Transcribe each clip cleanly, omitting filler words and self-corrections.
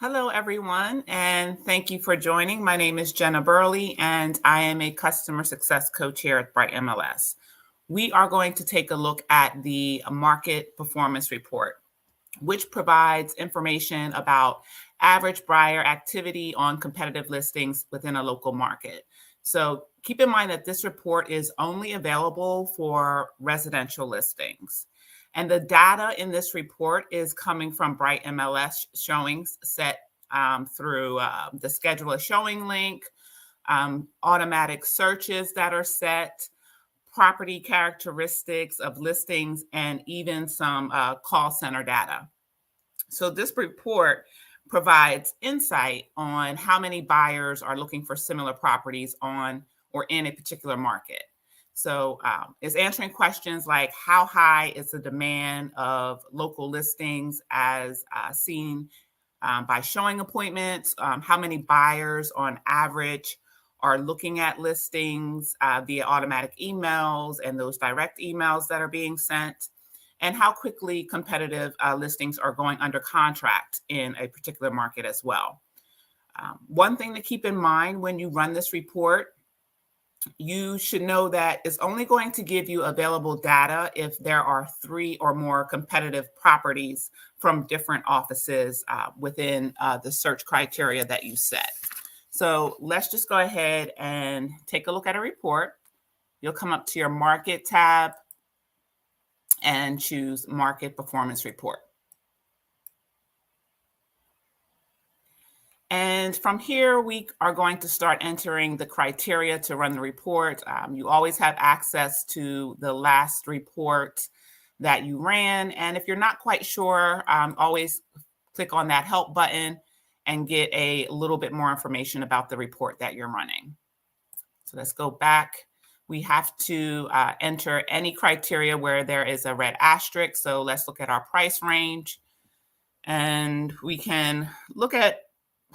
Hello, everyone, and thank you for joining. My name is Jena Burley, and I am a customer success coach here at Bright MLS. We are going to take a look at the market performance report, which provides information about average buyer activity on competitive listings within a local market. So keep in mind that this report is only available for residential listings. And the data in this report is coming from Bright MLS showings set through the schedule a showing link, automatic searches that are set, property characteristics of listings, and even some call center data. So this report provides insight on how many buyers are looking for similar properties on or in a particular market. So it's answering questions like how high is the demand of local listings as seen by showing appointments, how many buyers on average are looking at listings via automatic emails and those direct emails that are being sent, and how quickly competitive listings are going under contract in a particular market as well. One thing to keep in mind when you run this report, you should know that it's only going to give you available data if there are 3 or more competitive properties from different offices within the search criteria that you set. So let's just go ahead and take a look at a report. You'll come up to your Market tab and choose Market Performance Report. And from here, we are going to start entering the criteria to run the report. You always have access to the last report that you ran. And if you're not quite sure, always click on that help button and get a little bit more information about the report that you're running. So let's go back. We have to enter any criteria where there is a red asterisk. So let's look at our price range. And we can look at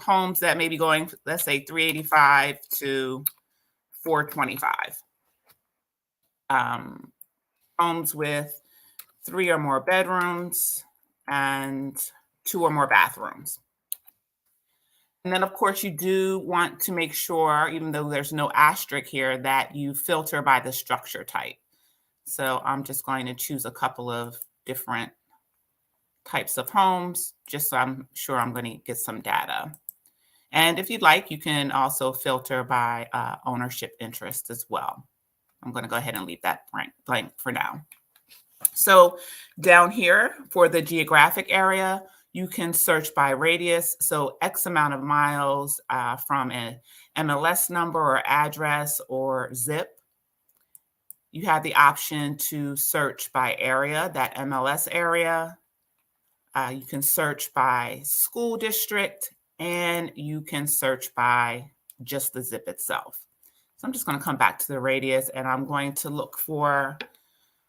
homes that may be going, let's say, $385 to $425. Homes with 3 or more bedrooms and 2 or more bathrooms. And then, of course, you do want to make sure, even though there's no asterisk here, that you filter by the structure type. So I'm just going to choose a couple of different types of homes, just so I'm sure I'm going to get some data. And if you'd like, you can also filter by ownership interest as well. I'm going to go ahead and leave that blank for now. So down here for the geographic area, you can search by radius. So X amount of miles from an MLS number or address or zip. You have the option to search by area, that MLS area. You can search by school district, and you can search by just the zip itself. So I'm just going to come back to the radius, and I'm going to look for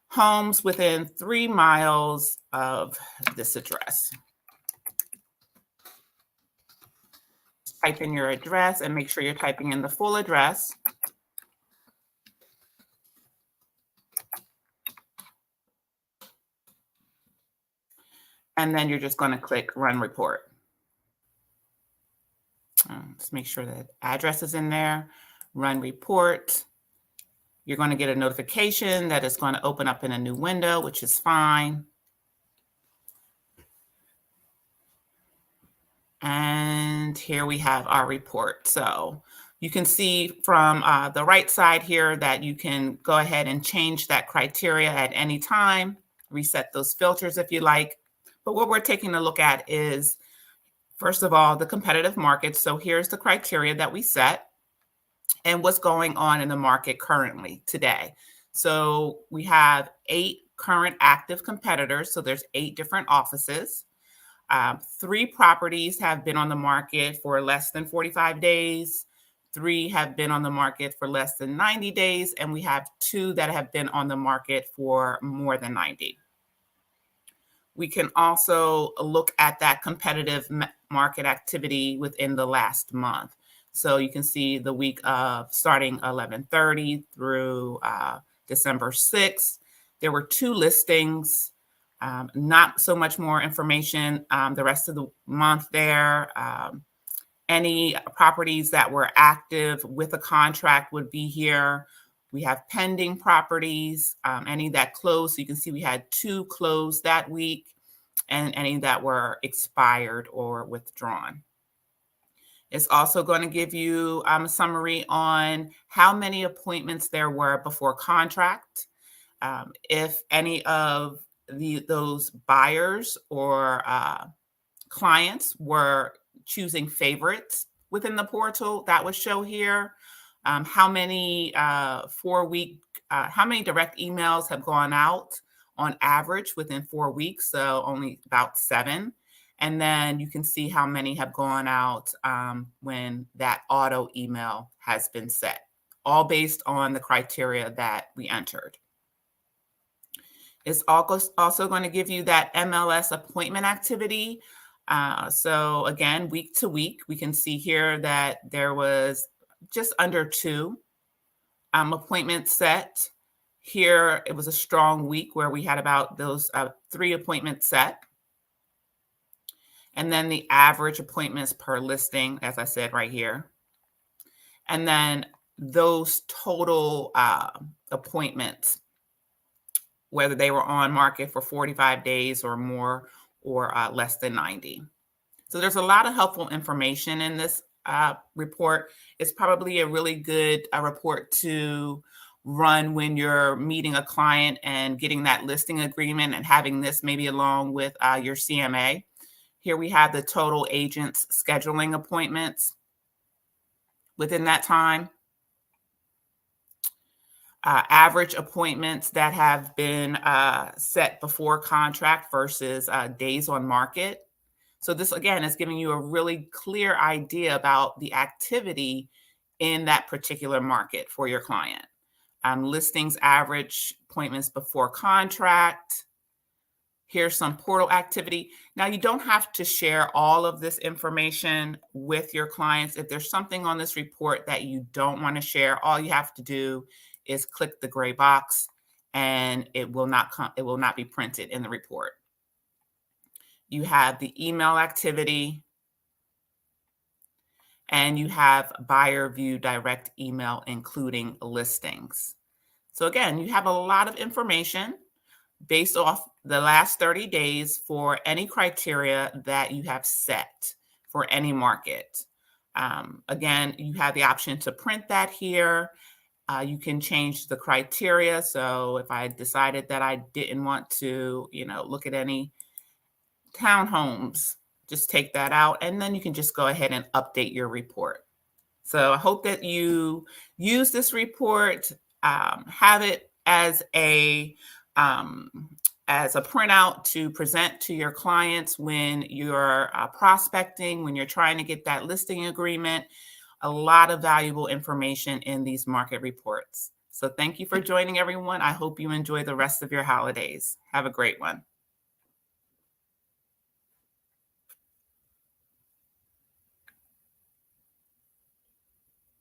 homes within 3 miles of this address. Type in your address and make sure you're typing in the full address. And then you're just going to click Run Report. Let's make sure that address is in there. Run report. You're going to get a notification that it's going to open up in a new window, which is fine. And here we have our report. So you can see from the right side here that you can go ahead and change that criteria at any time, reset those filters if you like. But what we're taking a look at is, first of all, the competitive market. So here's the criteria that we set and what's going on in the market currently today. So we have 8 current active competitors. So there's 8 different offices. 3 properties have been on the market for less than 45 days. 3 have been on the market for less than 90 days. And we have 2 that have been on the market for more than 90. We can also look at that competitive market activity within the last month. So you can see the week of starting 11/30 through December 6th, there were 2 listings Not so much more information the rest of the month there. Any properties that were active with a contract would be here. We have pending properties, any that closed. So you can see we had 2 closed that week, and any that were expired or withdrawn. It's also going to give you a summary on how many appointments there were before contract. If any of those buyers or clients were choosing favorites within the portal, that would show here. How many how many direct emails have gone out on average within 4 weeks, so only about 7. And then you can see how many have gone out when that auto email has been set, all based on the criteria that we entered. It's also going to give you that MLS appointment activity. So again, week to week, we can see here that there was just under 2 appointments set. Here, it was a strong week where we had about those 3 appointments set. And then the average appointments per listing, as I said right here. And then those total appointments, whether they were on market for 45 days or more, or less than 90. So there's a lot of helpful information in this report. It's probably a really good report to run when you're meeting a client and getting that listing agreement and having this maybe along with your CMA. Here we have the total agents scheduling appointments within that time. Average appointments that have been set before contract versus days on market. So this, again, is giving you a really clear idea about the activity in that particular market for your client. Listings average appointments before contract. Here's some portal activity. Now, you don't have to share all of this information with your clients. If there's something on this report that you don't want to share, all you have to do is click the gray box, and it will not be printed in the report. You have the email activity, and you have buyer view direct email, including listings. So again, you have a lot of information based off the last 30 days for any criteria that you have set for any market. Again, you have the option to print that here. You can change the criteria. So if I decided that I didn't want to, look at any townhomes, just take that out, and then you can just go ahead and update your report. So I hope that you use this report, have it as a printout to present to your clients when you're prospecting, when you're trying to get that listing agreement. A lot of valuable information in these market reports. So thank you for joining, everyone. I hope you enjoy the rest of your holidays. Have a great one.